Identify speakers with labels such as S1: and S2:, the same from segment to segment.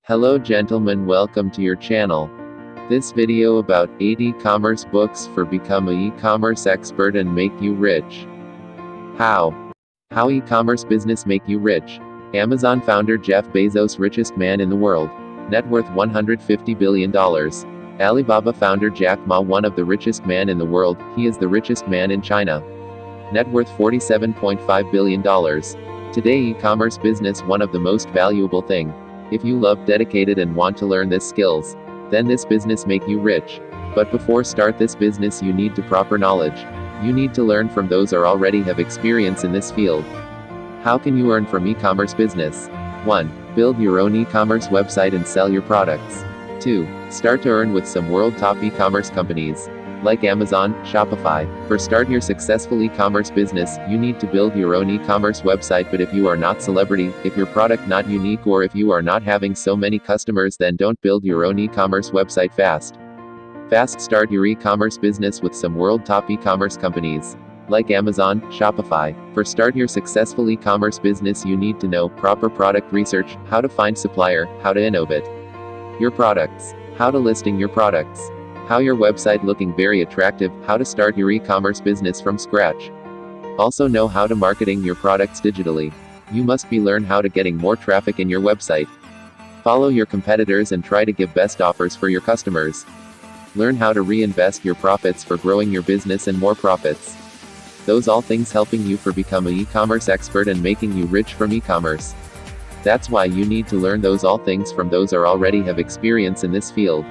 S1: Hello gentlemen, welcome to your channel. This video about 8 e-commerce books for become a e-commerce expert and make you rich. How e-commerce business make you rich. Amazon founder Jeff Bezos, richest man in the world. Net worth $150 billion. Alibaba founder Jack Ma, one of the richest man in the world, he is the richest man in China. Net worth $47.5 billion. Today e-commerce business one of the most valuable thing. If you love, dedicated and want to learn this skills, then this business make you rich. But before start this business you need to proper knowledge. You need to learn from those are already have experience in this field. How can you earn from e-commerce business? 1. Build your own e-commerce website and sell your products. 2. Start to earn with some world top e-commerce companies, like Amazon, Shopify. For start your successful e-commerce business, you need to build your own e-commerce website, but if you are not celebrity, if your product not unique, or if you are not having so many customers, then don't build your own e-commerce website fast. Start your e-commerce business with some world top e-commerce companies, like Amazon, Shopify. For start your successful e-commerce business you need to know proper product research, how to find supplier, how to innovat your products, how to listing your products, how your website looking very attractive, how to start your e-commerce business from scratch. Also know how to marketing your products digitally. You must be learn how to getting more traffic in your website. Follow your competitors and try to give best offers for your customers. Learn how to reinvest your profits for growing your business and more profits. Those all things helping you for become an e-commerce expert and making you rich from e-commerce. That's why you need to learn those all things from those are already have experience in this field.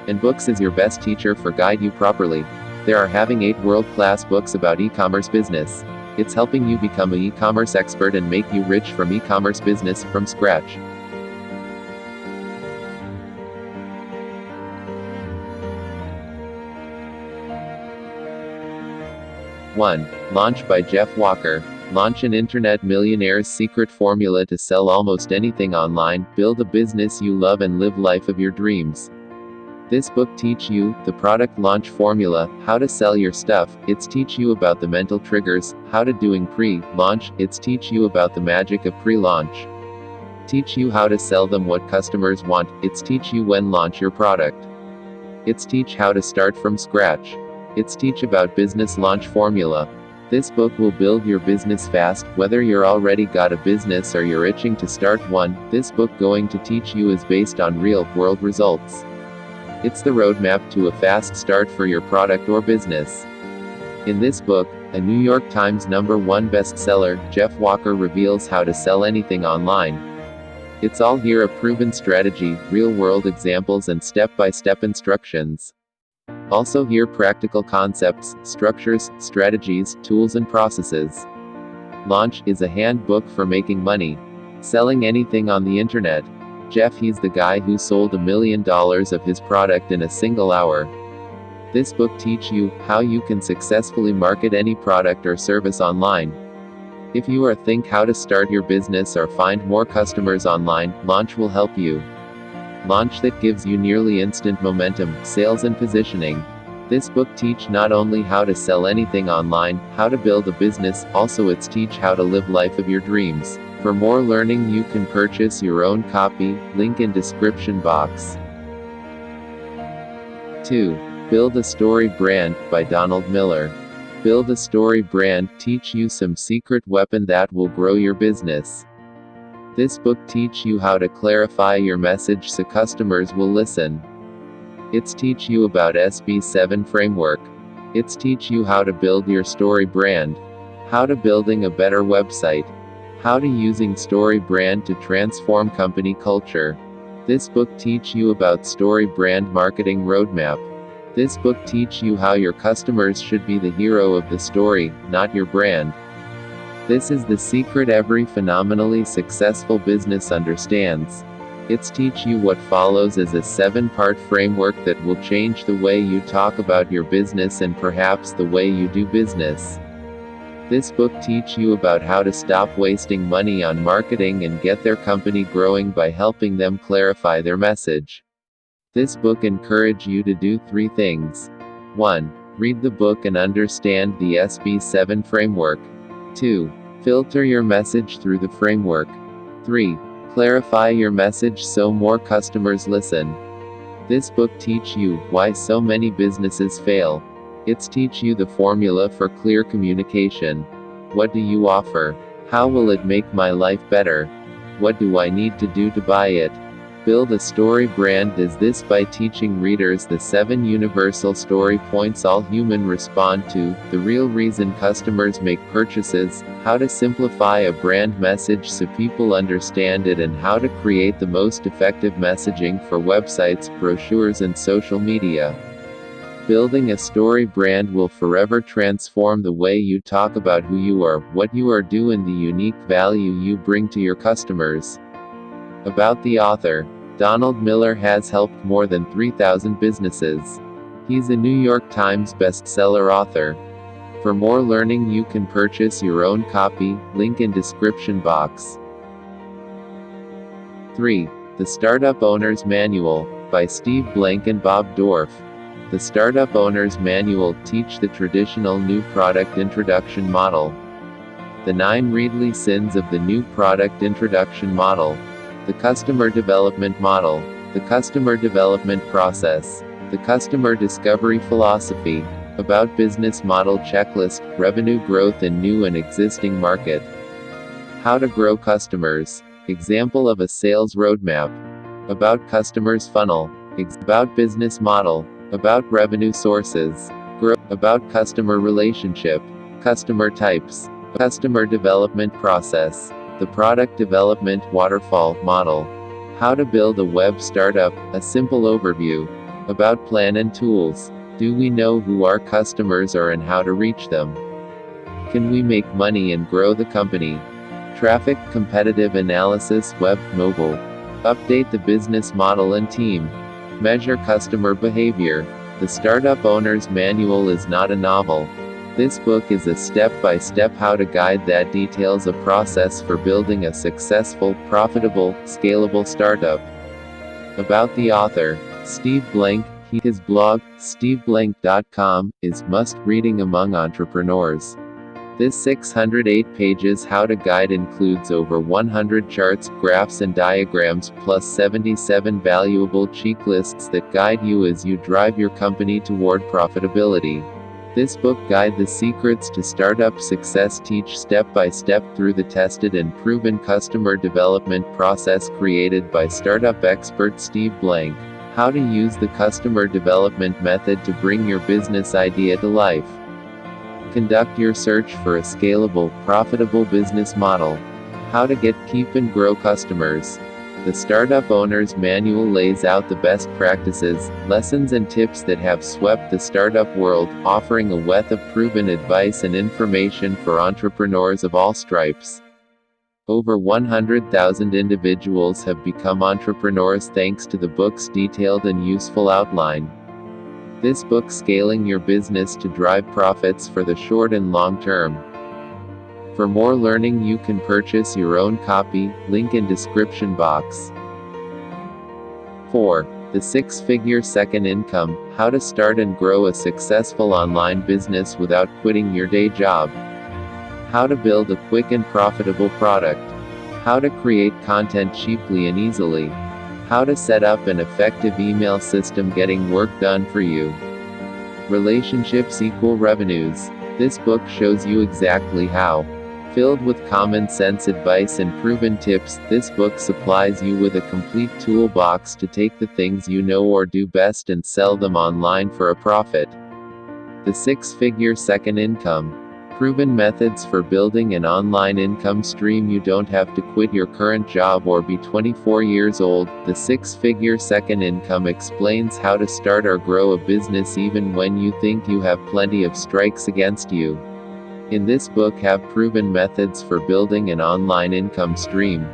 S1: And books is your best teacher for guide you properly. There are having 8 world-class books about e-commerce business. It's helping you become an e-commerce expert and make you rich from e-commerce business from scratch. 1. Launch by Jeff Walker. Launch an internet millionaire's secret formula to sell almost anything online, build a business you love and live life of your dreams. This book teach you the product launch formula, how to sell your stuff. It's teach you about the mental triggers, how to doing pre-launch. It's teach you about the magic of pre-launch. Teach you how to sell them what customers want. It's teach you when launch your product. It's teach how to start from scratch. It's teach about business launch formula. This book will build your business fast, whether you're already got a business or you're itching to start one. This book going to teach you is based on real world results. It's the roadmap to a fast start for your product or business. In this book, a New York Times #1 bestseller, Jeff Walker reveals how to sell anything online. It's all here a proven strategy, real-world examples and step-by-step instructions. Also here practical concepts, structures, strategies, tools and processes. Launch is a handbook for making money. Selling anything on the internet. Jeff, he's the guy who sold $1 million of his product in a single hour. This book teach you how you can successfully market any product or service online. If you are think how to start your business or find more customers online, Launch will help you. Launch that gives you nearly instant momentum, sales and positioning. This book teach not only how to sell anything online, how to build a business, also it's teach how to live life of your dreams. For more learning you can purchase your own copy, link in description box. 2. Build a Story Brand, by Donald Miller. Build a story brand, teach you some secret weapon that will grow your business. This book teach you how to clarify your message so customers will listen. It's teach you about SB7 framework. It's teach you how to build your story brand. How to building a better website. How to using story brand to transform company culture. This book teach you about story brand marketing roadmap. This book teach you how your customers should be the hero of the story, not your brand. This is the secret every phenomenally successful business understands. It's teach you what follows as a 7-part framework that will change the way you talk about your business and perhaps the way you do business. This book teach you about how to stop wasting money on marketing and get their company growing by helping them clarify their message. This book encourage you to do 3 things. 1. Read the book and understand the SB7 framework. 2. Filter your message through the framework. 3. Clarify your message so more customers listen. This book teach you why so many businesses fail. It's teach you the formula for clear communication. What do you offer? How will it make my life better? What do I need to do to buy it? Build a story brand does this by teaching readers the 7 universal story points all humans respond to, the real reason customers make purchases, how to simplify a brand message so people understand it, and how to create the most effective messaging for websites, brochures, and social media. Building a story brand will forever transform the way you talk about who you are, what you are doing, the unique value you bring to your customers. About the author. Donald Miller has helped more than 3,000 businesses. He's a New York Times bestseller author. For more learning, you can purchase your own copy, link in description box. 3. The Startup Owner's Manual, by Steve Blank and Bob Dorff. The Startup Owner's Manual teach the traditional new product introduction model. The 9 Readly sins of the new product introduction model. The customer development model. The customer development process. The customer discovery philosophy. About business model checklist, revenue growth in new and existing market. How to grow customers. Example of a sales roadmap. About customers funnel. About business model. About revenue sources. About customer relationship. Customer types. Customer development process. The product development waterfall model. How to build a web startup, a simple overview. About plan and tools. Do we know who our customers are and how to reach them? Can we make money and grow the company? Traffic, competitive analysis, web, mobile. Update the business model and team. Measure customer behavior. The Startup Owner's Manual is not a novel. This book is a step-by-step how-to guide that details a process for building a successful, profitable, scalable startup. About the author. Steve Blank. His blog, steveblank.com, is must-reading among entrepreneurs. This 608 pages how-to guide includes over 100 charts, graphs and diagrams, plus 77 valuable checklists that guide you as you drive your company toward profitability. This book guide the secrets to startup success, teach step-by-step through the tested and proven customer development process created by startup expert Steve Blank. How to use the customer development method to bring your business idea to life. Conduct your search for a scalable, profitable business model. How to get, keep and grow customers. The Startup Owner's Manual lays out the best practices, lessons and tips that have swept the startup world, offering a wealth of proven advice and information for entrepreneurs of all stripes. Over 100,000 individuals have become entrepreneurs thanks to the book's detailed and useful outline. This book scaling your business to drive profits for the short and long term. For more learning, you can purchase your own copy, link in description box. 4. The 6-Figure Second Income, how to start and grow a successful online business without quitting your day job. How to build a quick and profitable product. How to create content cheaply and easily. How to set up an effective email system getting work done for you. Relationships equal revenues. This book shows you exactly how. Filled with common sense advice and proven tips, this book supplies you with a complete toolbox to take the things you know or do best and sell them online for a profit. The 6-Figure Second Income. Proven methods for building an online income stream. You don't have to quit your current job or be 24 years old. The 6-Figure Second Income explains how to start or grow a business even when you think you have plenty of strikes against you. In this book have proven methods for building an online income stream.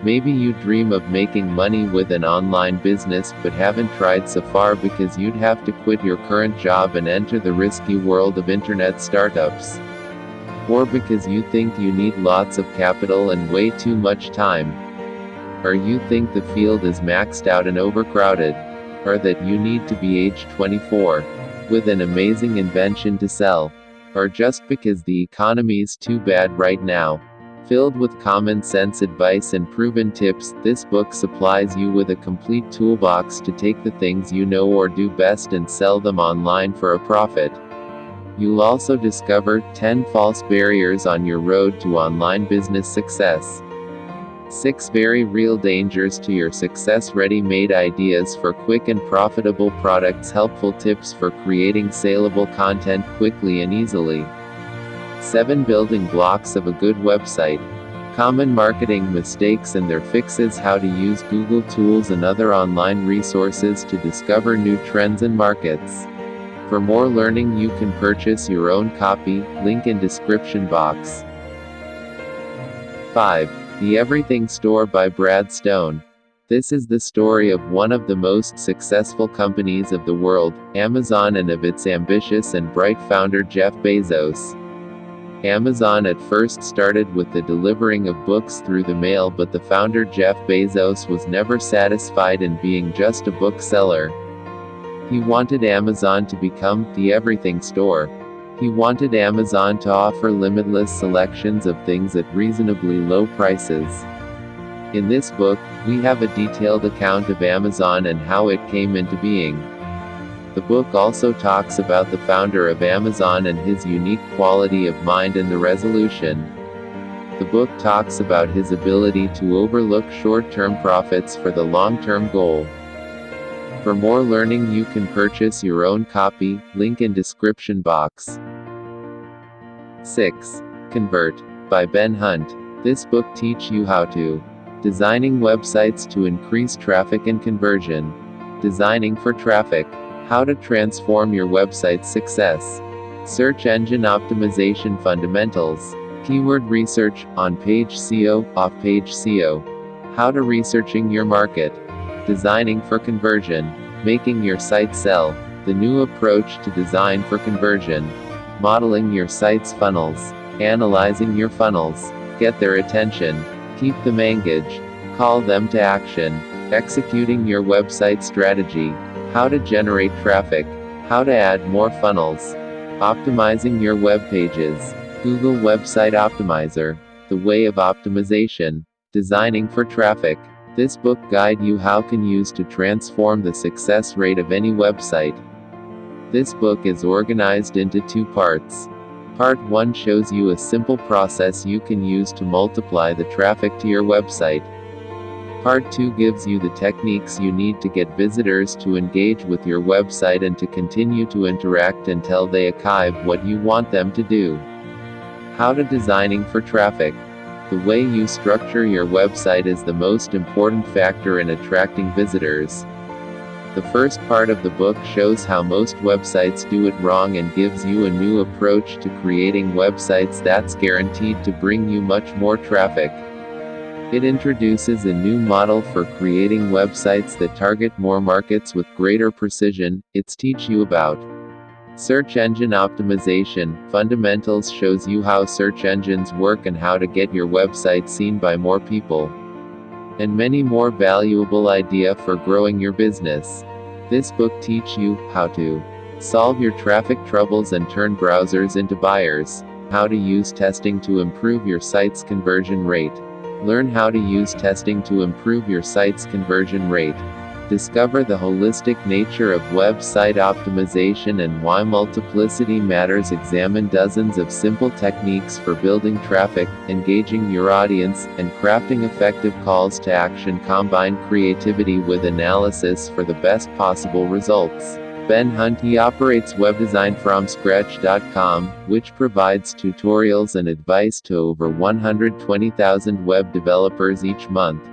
S1: Maybe you dream of making money with an online business but haven't tried so far because you'd have to quit your current job and enter the risky world of internet startups. Or because you think you need lots of capital and way too much time. Or you think the field is maxed out and overcrowded. Or that you need to be age 24. With an amazing invention to sell. Or just because the economy's too bad right now. Filled with common sense advice and proven tips, this book supplies you with a complete toolbox to take the things you know or do best and sell them online for a profit. You'll also discover 10 false barriers on your road to online business success. 6 very real dangers to your success. Ready-made ideas for quick and profitable products. Helpful tips for creating saleable content quickly and easily. 7 building blocks of a good website. Common marketing mistakes and their fixes. How to use Google tools and other online resources to discover new trends and markets. For more learning, you can purchase your own copy, link in description box. 5. The Everything Store by Brad Stone. This is the story of one of the most successful companies of the world, Amazon, and of its ambitious and bright founder Jeff Bezos. Amazon at first started with the delivering of books through the mail, but the founder Jeff Bezos was never satisfied in being just a bookseller. He wanted Amazon to become the everything store. He wanted Amazon to offer limitless selections of things at reasonably low prices. In this book, we have a detailed account of Amazon and how it came into being. The book also talks about the founder of Amazon and his unique quality of mind and the resolution. The book talks about his ability to overlook short-term profits for the long-term goal. For more learning, you can purchase your own copy, link in description box. 6. Convert, by Ben Hunt. This book teaches you how to designing websites to increase traffic and conversion, designing for traffic, how to transform your website's success, search engine optimization fundamentals, keyword research, on-page SEO, off-page SEO, how to researching your market, designing for conversion, making your site sell, the new approach to design for conversion, modeling your site's funnels, analyzing your funnels, get their attention, keep them engaged, call them to action, executing your website strategy, how to generate traffic, how to add more funnels, optimizing your web pages, Google Website Optimizer, the way of optimization, designing for traffic. This book guide you how can use to transform the success rate of any website. This book is organized into 2 parts. Part 1 shows you a simple process you can use to multiply the traffic to your website. Part 2 gives you the techniques you need to get visitors to engage with your website and to continue to interact until they achieve what you want them to do. How to designing for traffic. The way you structure your website is the most important factor in attracting visitors. The first part of the book shows how most websites do it wrong and gives you a new approach to creating websites that's guaranteed to bring you much more traffic. It introduces a new model for creating websites that target more markets with greater precision. It's teach you about search engine optimization fundamentals, shows you how search engines work and how to get your website seen by more people, and many more valuable idea for growing your business. This book teach you how to solve your traffic troubles and turn browsers into buyers, how to use testing to improve your site's conversion rate. Learn how to use testing to improve your site's conversion rate. Discover the holistic nature of website optimization and why multiplicity matters. Examine dozens of simple techniques for building traffic, engaging your audience, and crafting effective calls to action. Combine creativity with analysis for the best possible results. Ben Hunt. He operates webdesignfromscratch.com, which provides tutorials and advice to over 120,000 web developers each month.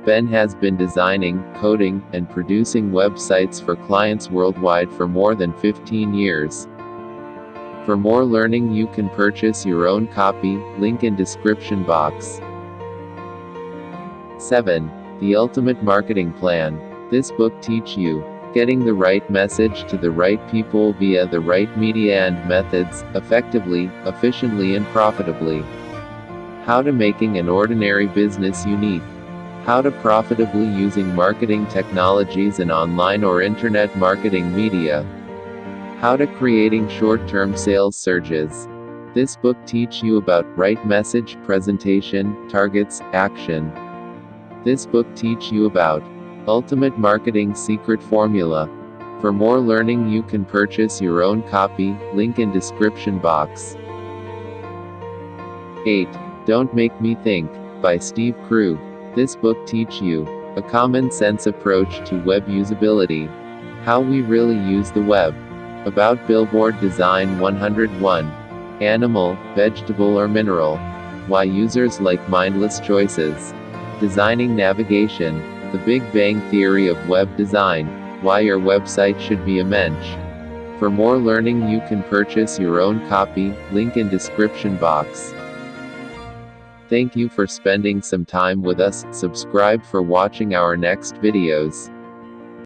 S1: Ben has been designing, coding, and producing websites for clients worldwide for more than 15 years. For more learning, you can purchase your own copy, link in description box. 7. The Ultimate Marketing Plan. This book teach you getting the right message to the right people via the right media and methods, effectively, efficiently and profitably. How to making an ordinary business unique. How to profitably using marketing technologies and online or internet marketing media. How to creating short-term sales surges. This book teach you about right message, presentation, targets, action. This book teach you about ultimate marketing secret formula. For more learning you can purchase your own copy, link in description box. 8. Don't Make Me Think, by Steve Krug. This book teach you a common sense approach to web usability. How we really use the web. About billboard design 101. Animal, vegetable or mineral. Why users like mindless choices. Designing navigation. The Big Bang Theory of web design. Why your website should be a mensch. For more learning you can purchase your own copy, link in description box. Thank you for spending some time with us. Subscribe for watching our next videos.